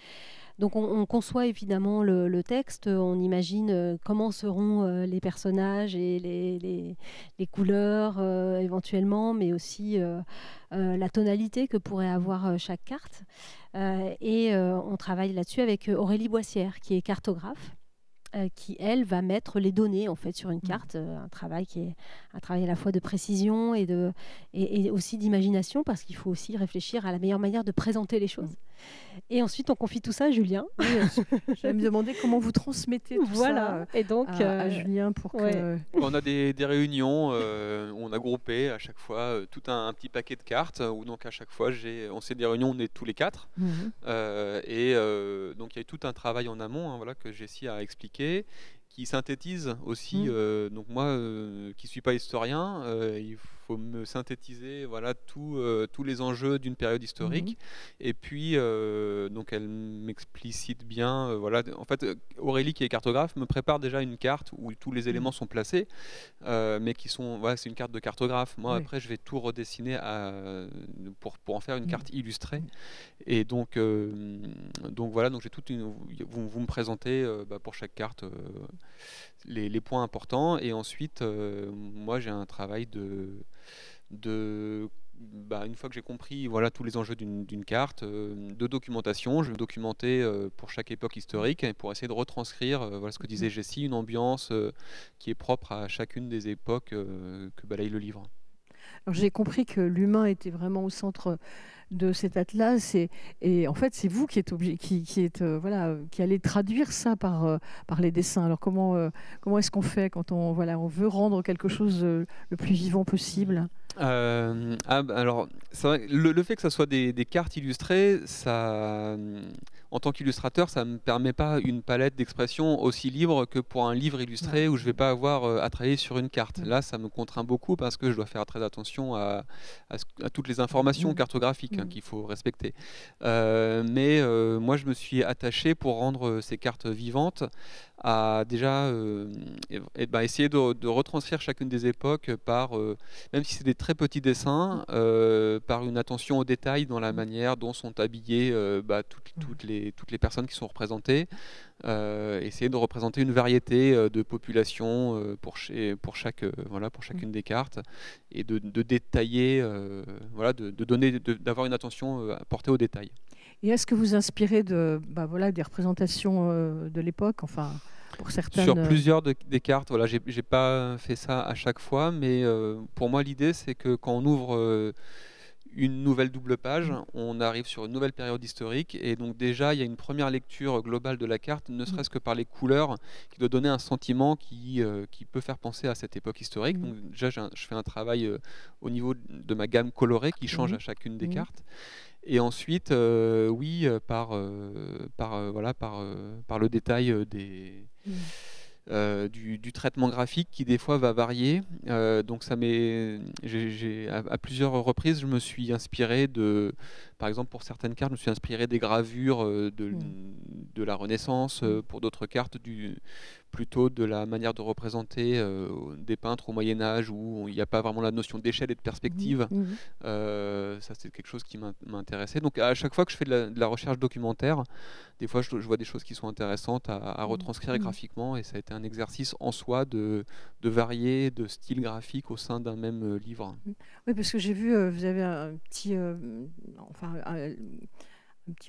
Donc on conçoit évidemment le texte, on imagine comment seront les personnages et les couleurs éventuellement, mais aussi la tonalité que pourrait avoir chaque carte. Et on travaille là-dessus avec Aurélie Boissière, qui est cartographe, qui, elle, va mettre les données en fait, sur une carte, un travail qui est un travail à la fois de précision et aussi d'imagination, parce qu'il faut aussi réfléchir à la meilleure manière de présenter les choses. Et ensuite, on confie tout ça à Julien. Oui, j'allais me demander comment vous transmettez tout ça et donc, à Julien pour que... On a des réunions où on a groupé à chaque fois tout un petit paquet de cartes, où donc à chaque fois, on fait des réunions, on est tous les quatre. Et donc il y a eu tout un travail en amont voilà, que Jessie a expliqué, qui synthétise aussi, donc moi qui ne suis pas historien, il faut me synthétiser voilà, tous les enjeux d'une période historique. Et puis, donc elle m'explicite bien, voilà, en fait Aurélie qui est cartographe me prépare déjà une carte où tous les éléments sont placés, mais qui sont, voilà, c'est une carte de cartographe. Moi après je vais tout redessiner pour en faire une carte illustrée. Et donc voilà, donc j'ai vous me présentez pour chaque carte les points importants, et ensuite moi j'ai un travail une fois que j'ai compris voilà, tous les enjeux d'une carte, de documentation. Je vais documenter pour chaque époque historique et pour essayer de retranscrire voilà, ce que disait Jessie, une ambiance qui est propre à chacune des époques que balaye le livre. Alors, j'ai compris que l'humain était vraiment au centre de cet atlas et en fait c'est vous qui êtes qui allez traduire ça par les dessins. Alors comment est-ce qu'on fait quand on veut rendre quelque chose le plus vivant possible? Alors, c'est vrai, le fait que ça soit des cartes illustrées, en tant qu'illustrateur, ça ne me permet pas une palette d'expression aussi libre que pour un livre illustré où je ne vais pas avoir à travailler sur une carte. Là, ça me contraint beaucoup parce que je dois faire très attention à toutes les informations cartographiques qu'il faut respecter. Mais moi, je me suis attaché pour rendre ces cartes vivantes à déjà essayer de retranscrire chacune des époques par, même si c'est des très petits dessins, par une attention au détail dans la manière dont sont habillées toutes les personnes qui sont représentées. Essayer de représenter une variété de populations pour chacune des cartes et de détailler, d'avoir une attention portée au détail. Et est-ce que vous inspirez des représentations de l'époque, enfin pour certaines... Sur plusieurs des cartes, j'ai pas fait ça à chaque fois, mais pour moi l'idée c'est que quand on ouvre une nouvelle double page, on arrive sur une nouvelle période historique et donc déjà il y a une première lecture globale de la carte, ne serait-ce que par les couleurs, qui doit donner un sentiment qui peut faire penser à cette époque historique. Donc déjà je fais un travail au niveau de ma gamme colorée qui change à chacune des cartes. Et ensuite, par le détail du traitement graphique qui des fois va varier. Donc à plusieurs reprises, je me suis inspiré par exemple pour certaines cartes, je me suis inspiré des gravures de la Renaissance, pour d'autres cartes plutôt de la manière de représenter des peintres au Moyen-Âge où il n'y a pas vraiment la notion d'échelle et de perspective. Ça, c'est quelque chose qui m'intéressait. Donc, à chaque fois que je fais de la recherche documentaire, des fois, je vois des choses qui sont intéressantes à retranscrire graphiquement et ça a été un exercice en soi de varier de style graphique au sein d'un même livre. Oui, parce que j'ai vu, vous avez un petit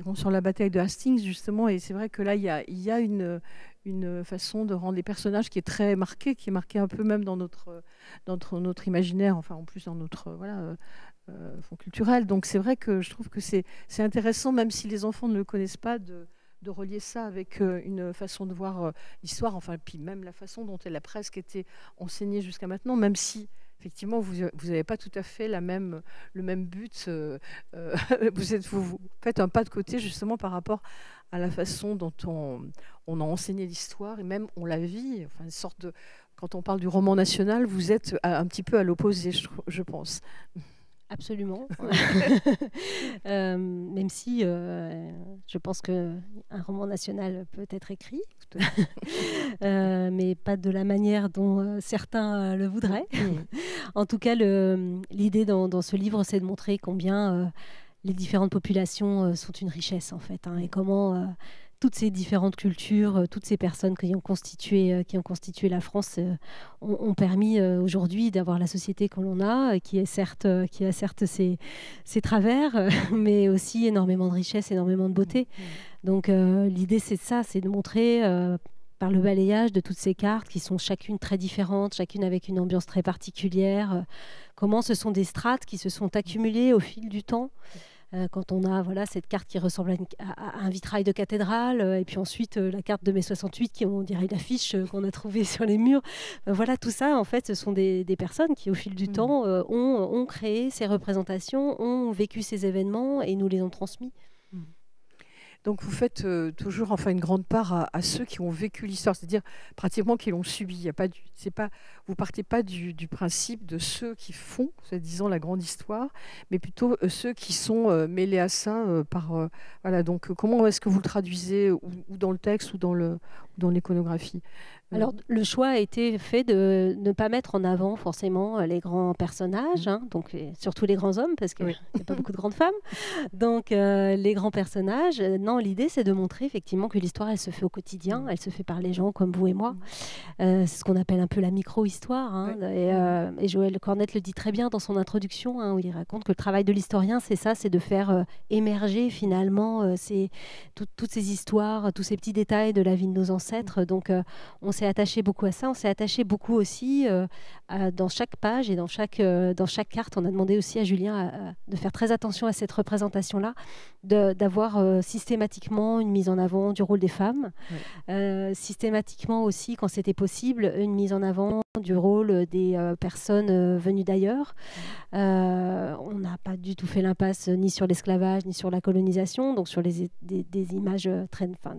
rond sur la bataille de Hastings, justement, et c'est vrai que là, il y a une façon de rendre les personnages qui est très marquée, qui est marquée un peu même dans notre imaginaire, enfin en plus dans notre fond culturel. Donc c'est vrai que je trouve que c'est intéressant, même si les enfants ne le connaissent pas, de relier ça avec une façon de voir l'histoire, enfin, et puis même la façon dont elle a presque été enseignée jusqu'à maintenant, même si effectivement, vous n'avez pas tout à fait le même but. Vous faites un pas de côté justement par rapport à la façon dont on a enseigné l'histoire et même on la vit. Enfin, une sorte de, quand on parle du roman national, vous êtes un petit peu à l'opposé, je pense. Absolument. Même si je pense qu'un roman national peut être écrit, mais pas de la manière dont certains le voudraient. En tout cas, l'idée dans ce livre, c'est de montrer combien les différentes populations sont une richesse, en fait, et comment toutes ces différentes cultures, toutes ces personnes qui ont constitué la France ont permis aujourd'hui d'avoir la société que l'on a, qui a certes ses travers, mais aussi énormément de richesse, énormément de beauté. Donc l'idée, c'est ça, c'est de montrer par le balayage de toutes ces cartes qui sont chacune très différentes, chacune avec une ambiance très particulière, comment ce sont des strates qui se sont accumulées au fil du temps. Quand on a cette carte qui ressemble à un vitrail de cathédrale, et puis ensuite la carte de mai 68 qui, on dirait une affiche qu'on a trouvée sur les murs. Tout ça, en fait, ce sont des personnes qui, au fil du temps, ont créé ces représentations, ont vécu ces événements et nous les ont transmis. Donc vous faites toujours une grande part à ceux qui ont vécu l'histoire, c'est-à-dire pratiquement qui l'ont subi. Vous partez pas du principe de ceux qui font, disons, la grande histoire, mais plutôt ceux qui sont mêlés à ça Donc comment est-ce que vous le traduisez, ou dans le texte ou dans l'iconographie? Alors, le choix a été fait de ne pas mettre en avant forcément les grands personnages, donc surtout les grands hommes, parce qu'il n'y a pas beaucoup de grandes femmes. Donc, les grands personnages, non, l'idée, c'est de montrer effectivement que l'histoire, elle se fait au quotidien, elle se fait par les gens comme vous et moi. C'est ce qu'on appelle un peu la micro-histoire. Et Joël Cornette le dit très bien dans son introduction, où il raconte que le travail de l'historien, c'est ça, c'est de faire émerger finalement toutes ces histoires, tous ces petits détails de la vie de nos ancêtres, ancêtres. Donc, on s'est attaché beaucoup à ça. On s'est attaché beaucoup aussi dans chaque page et dans chaque carte. On a demandé aussi à Julien de faire très attention à cette représentation-là, d'avoir systématiquement une mise en avant du rôle des femmes, systématiquement aussi, quand c'était possible, une mise en avant du rôle des personnes venues d'ailleurs. On n'a pas du tout fait l'impasse ni sur l'esclavage, ni sur la colonisation, donc sur des images,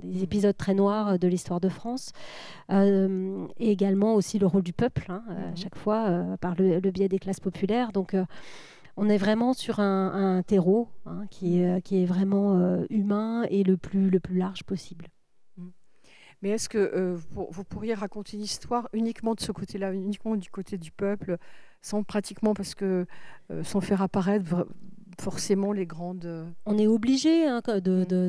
des épisodes très noirs de l'histoire de France. Et également aussi le rôle du peuple, à chaque fois, par le biais des classes populaires. Donc, on est vraiment sur un terreau qui est vraiment humain et le plus large possible. Mais est-ce que vous pourriez raconter une histoire uniquement de ce côté-là, uniquement du côté du peuple, sans faire apparaître forcément les grandes... On est obligé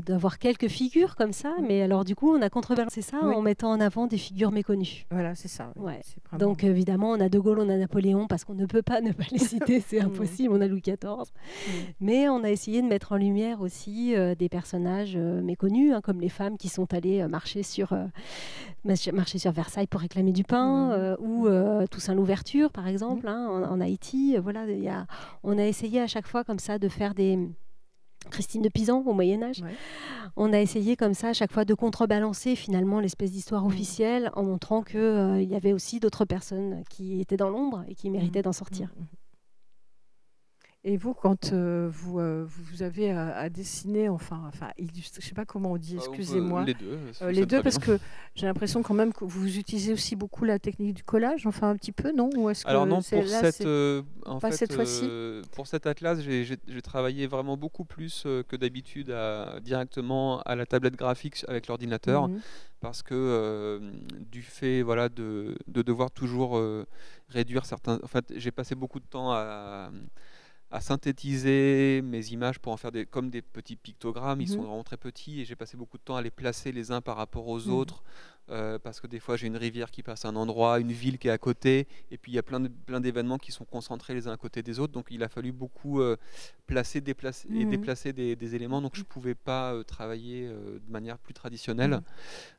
d'avoir quelques figures comme ça, mais alors du coup, on a contrebalancé ça en mettant en avant des figures méconnues. Voilà, c'est ça. Oui. Ouais. C'est vraiment... Donc évidemment, on a De Gaulle, on a Napoléon, parce qu'on ne peut pas ne pas les citer, c'est impossible, on a Louis XIV. Mais on a essayé de mettre en lumière aussi des personnages méconnus, comme les femmes qui sont allées marcher sur Versailles pour réclamer du pain, ou Toussaint l'Ouverture, par exemple, en Haïti. Voilà, on a essayé à chaque fois comme ça de faire des... Christine de Pisan au Moyen-Âge. Ouais. On a essayé comme ça à chaque fois de contrebalancer finalement l'espèce d'histoire officielle en montrant qu'il y avait aussi d'autres personnes qui étaient dans l'ombre et qui méritaient d'en sortir. Et vous, quand vous avez à dessiner, illustrer, je ne sais pas comment on dit, excusez-moi. Les deux, parce que j'ai l'impression quand même que vous utilisez aussi beaucoup la technique du collage, un petit peu, non? Ou est-ce que alors non, cette fois-ci pour cet atlas, j'ai travaillé vraiment beaucoup plus que d'habitude directement à la tablette graphique avec l'ordinateur, parce que du fait de devoir toujours réduire certains... En fait, j'ai passé beaucoup de temps à synthétiser mes images pour en faire comme des petits pictogrammes. Ils sont vraiment très petits et j'ai passé beaucoup de temps à les placer les uns par rapport aux autres, parce que des fois j'ai une rivière qui passe à un endroit, une ville qui est à côté, et puis il y a plein d'événements qui sont concentrés les uns à côté des autres, donc il a fallu beaucoup placer, déplacer et déplacer des éléments, donc je ne pouvais pas travailler de manière plus traditionnelle.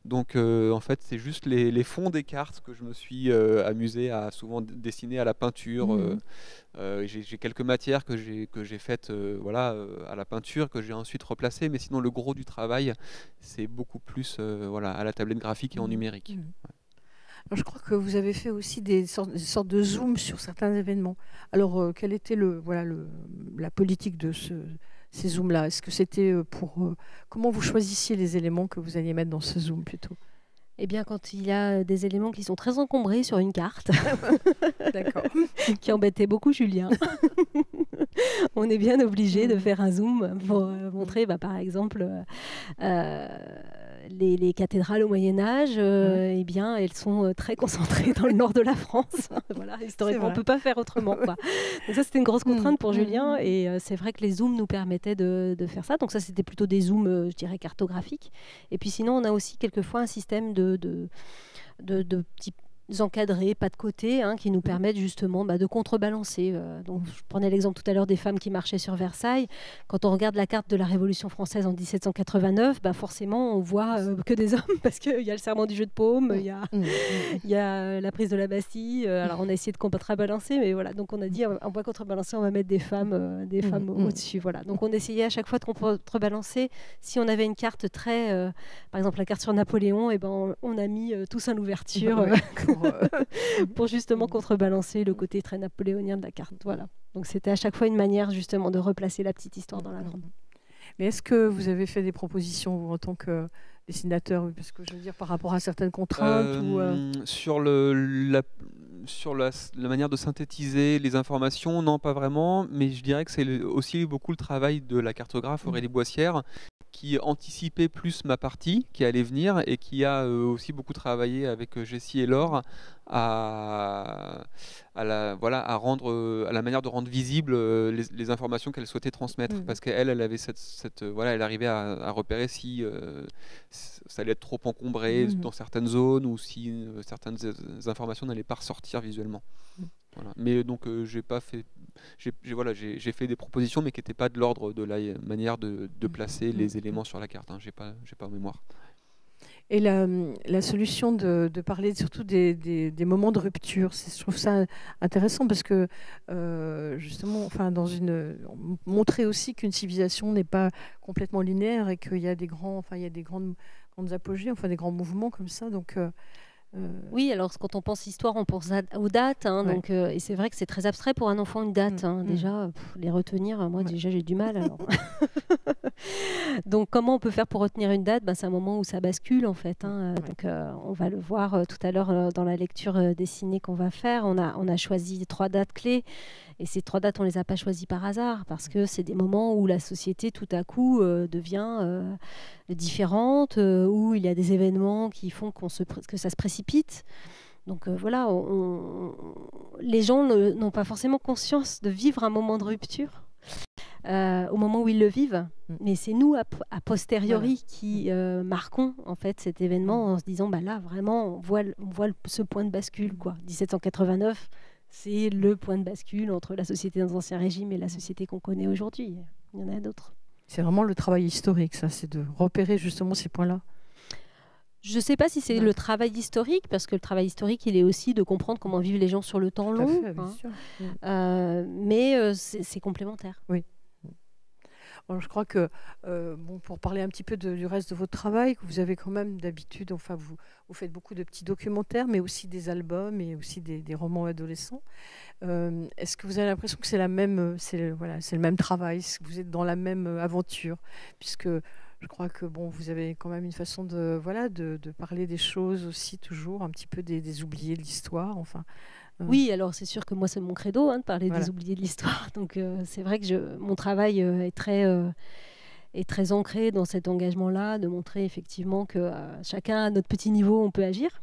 Donc en fait c'est juste les fonds des cartes que je me suis amusé à souvent dessiner à la peinture. J'ai quelques matières que j'ai faites à la peinture, que j'ai ensuite replacées, mais sinon le gros du travail c'est beaucoup plus à la tablette graphique et en numérique. Alors, je crois que vous avez fait aussi des sortes de zoom sur certains événements. Alors quelle était la politique de ces zooms-là? Est-ce que c'était comment vous choisissiez les éléments que vous alliez mettre dans ce zoom plutôt? Eh bien, quand il y a des éléments qui sont très encombrés sur une carte, qui embêtaient beaucoup Julien, on est bien obligé de faire un zoom pour montrer, par exemple, les cathédrales au Moyen-Âge. Eh bien, elles sont très concentrées dans le nord de la France. Voilà, historiquement, on ne peut pas faire autrement, quoi. Donc ça, c'était une grosse contrainte pour Julien, et c'est vrai que les zooms nous permettaient de faire ça. Donc ça, c'était plutôt des zooms, je dirais, cartographiques. Et puis sinon, on a aussi quelquefois un système de petits encadrés, pas de côté, qui nous permettent justement de contrebalancer. Donc, je prenais l'exemple tout à l'heure des femmes qui marchaient sur Versailles. Quand on regarde la carte de la Révolution française en 1789, forcément, on voit que des hommes, parce qu'il y a le serment du jeu de paume, il y a la prise de la Bastille. Alors, on a essayé de contrebalancer, mais voilà. Donc, on a dit, on va contrebalancer, on va mettre des femmes au-dessus. Voilà. Donc, on essayait à chaque fois de contrebalancer. Si on avait une carte très... par exemple, la carte sur Napoléon, on a mis Toussaint l'Ouverture pour justement contrebalancer le côté très napoléonien de la carte. Voilà. Donc c'était à chaque fois une manière justement de replacer la petite histoire dans la grande. Mais est-ce que vous avez fait des propositions vous, en tant que dessinateur, parce que je veux dire par rapport à certaines contraintes sur la manière de synthétiser les informations, non pas vraiment, mais je dirais que c'est aussi beaucoup le travail de la cartographe Aurélie Boissière, qui anticipait plus ma partie qui allait venir et qui a aussi beaucoup travaillé avec Jessie et Laure à la manière de rendre visibles les informations qu'elle souhaitait transmettre, parce qu'elle avait elle arrivait à repérer si ça allait être trop encombré dans certaines zones ou si certaines informations n'allaient pas ressortir visuellement. Voilà. Mais donc j'ai fait des propositions, mais qui n'étaient pas de l'ordre de la manière de placer les éléments sur la carte. J'ai pas en mémoire. Et la solution de parler surtout des moments de rupture, je trouve ça intéressant parce que justement, enfin, montrer aussi qu'une civilisation n'est pas complètement linéaire et qu'il y a des grandes apogées, enfin des grands mouvements comme ça. Donc oui, alors quand on pense histoire, on pense aux dates, hein, Ouais. donc, et c'est vrai que c'est très abstrait pour un enfant une date. Déjà, les retenir, moi déjà j'ai du mal. Alors. Donc comment on peut faire pour retenir une date? C'est un moment où ça bascule en fait. Donc on va le voir tout à l'heure dans la lecture dessinée qu'on va faire. On a choisi 3 dates clés. Et ces 3 dates, on ne les a pas choisies par hasard, parce que c'est des moments où la société, tout à coup, devient différente, où il y a des événements qui font que ça se précipite. Donc voilà, les gens n'ont pas forcément conscience de vivre un moment de rupture au moment où ils le vivent. Mais c'est nous, a posteriori, qui marquons en fait, cet événement en se disant, là, vraiment, on voit ce point de bascule, quoi. 1789, c'est le point de bascule entre la société dans l'Ancien Régime et la société qu'on connaît aujourd'hui. Il y en a d'autres. C'est vraiment le travail historique, ça, c'est de repérer justement ces points-là. Je ne sais pas si c'est le travail historique, parce que le travail historique, il est aussi de comprendre comment vivent les gens sur le temps long. Tout à fait, bien sûr. Mais c'est complémentaire. Oui. Alors, je crois que, pour parler un petit peu du reste de votre travail, vous avez quand même d'habitude, enfin, vous faites beaucoup de petits documentaires, mais aussi des albums et aussi des romans adolescents. Est-ce que vous avez l'impression que c'est le même travail, est-ce que vous êtes dans la même aventure, puisque je crois que vous avez quand même une façon de parler des choses aussi, toujours un petit peu des oubliés de l'histoire, enfin. Oui, alors c'est sûr que moi c'est mon credo de parler des oubliés de l'histoire. Donc c'est vrai que mon travail est très ancré dans cet engagement-là, de montrer effectivement que chacun à notre petit niveau on peut agir.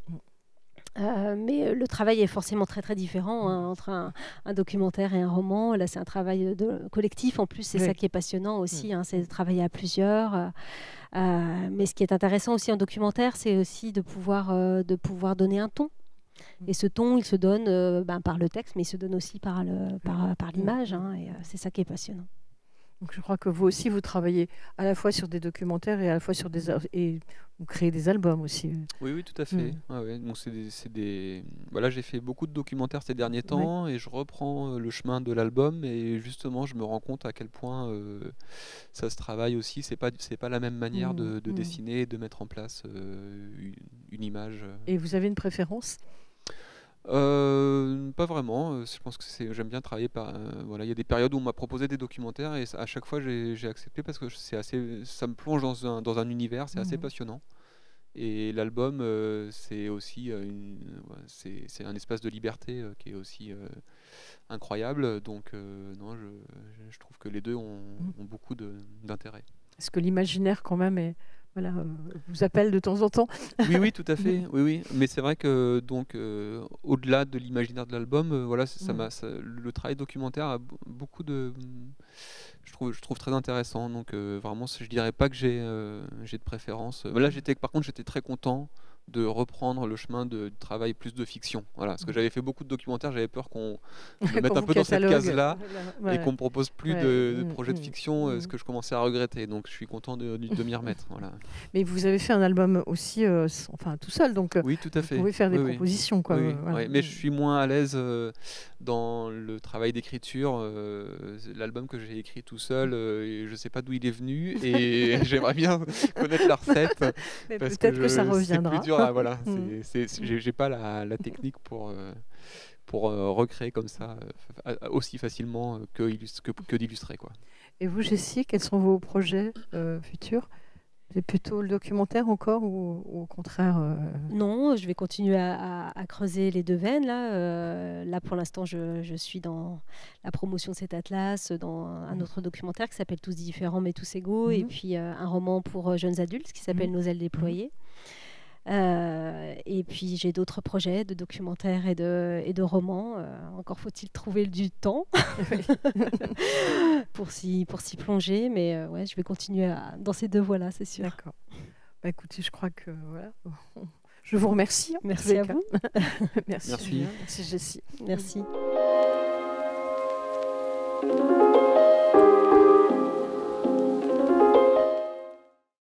Mais le travail est forcément très très différent entre un documentaire et un roman. Là c'est un travail collectif en plus, c'est ça qui est passionnant aussi, c'est de travailler à plusieurs. Mais ce qui est intéressant aussi en documentaire, c'est aussi de pouvoir donner un ton. Et ce ton, il se donne par le texte, mais il se donne aussi par l'image. Et c'est ça qui est passionnant. Donc je crois que vous aussi, vous travaillez à la fois sur des documentaires et à la fois sur et vous créez des albums aussi. Oui, tout à fait. Donc Voilà, j'ai fait beaucoup de documentaires ces derniers temps et je reprends le chemin de l'album et justement, je me rends compte à quel point ça se travaille aussi. C'est pas la même manière de dessiner et de mettre en place une image. Et vous avez une préférence ? Pas vraiment. Je pense que j'aime bien travailler il y a des périodes où on m'a proposé des documentaires et à chaque fois j'ai accepté parce que ça me plonge dans un univers, c'est assez passionnant. Et l'album, c'est aussi c'est un espace de liberté qui est aussi incroyable. Donc non, je trouve que les deux ont beaucoup d'intérêt. Est-ce que l'imaginaire quand même vous appelle de temps en temps? Oui, tout à fait. Oui. Mais c'est vrai que au-delà de l'imaginaire de l'album, le travail documentaire a beaucoup de, je trouve très intéressant. Donc vraiment, je dirais pas que j'ai de préférence. Là, par contre, j'étais très content de reprendre le chemin de travail plus de fiction. Voilà, parce que j'avais fait beaucoup de documentaires, j'avais peur qu'on me mette un peu dans cette case-là et qu'on me propose plus de projets de fiction, ce que je commençais à regretter. Donc je suis content de m'y remettre. Voilà. Mais vous avez fait un album aussi, tout seul, donc oui, tout à fait. Vous pouvez faire des propositions. Quoi, mais je suis moins à l'aise dans le travail d'écriture. L'album que j'ai écrit tout seul, je ne sais pas d'où il est venu et j'aimerais bien connaître la recette. Mais peut-être que ça reviendra. C'est plus dur. Voilà, j'ai pas la technique pour recréer comme ça aussi facilement que d'illustrer, quoi. Et vous, Jessie, quels sont vos projets futurs? C'est plutôt le documentaire encore ou au contraire Non, je vais continuer à creuser les deux veines. Là pour l'instant, je suis dans la promotion de cet atlas, dans un autre documentaire qui s'appelle Tous différents mais tous égaux, et puis un roman pour jeunes adultes qui s'appelle Nos ailes déployées. Et puis j'ai d'autres projets de documentaires et de romans. Encore faut-il trouver du temps pour s'y plonger, mais je vais continuer dans ces deux voies-là, c'est sûr. D'accord. Écoutez, je crois que je vous remercie. Merci à vous. Merci Jessie. Merci.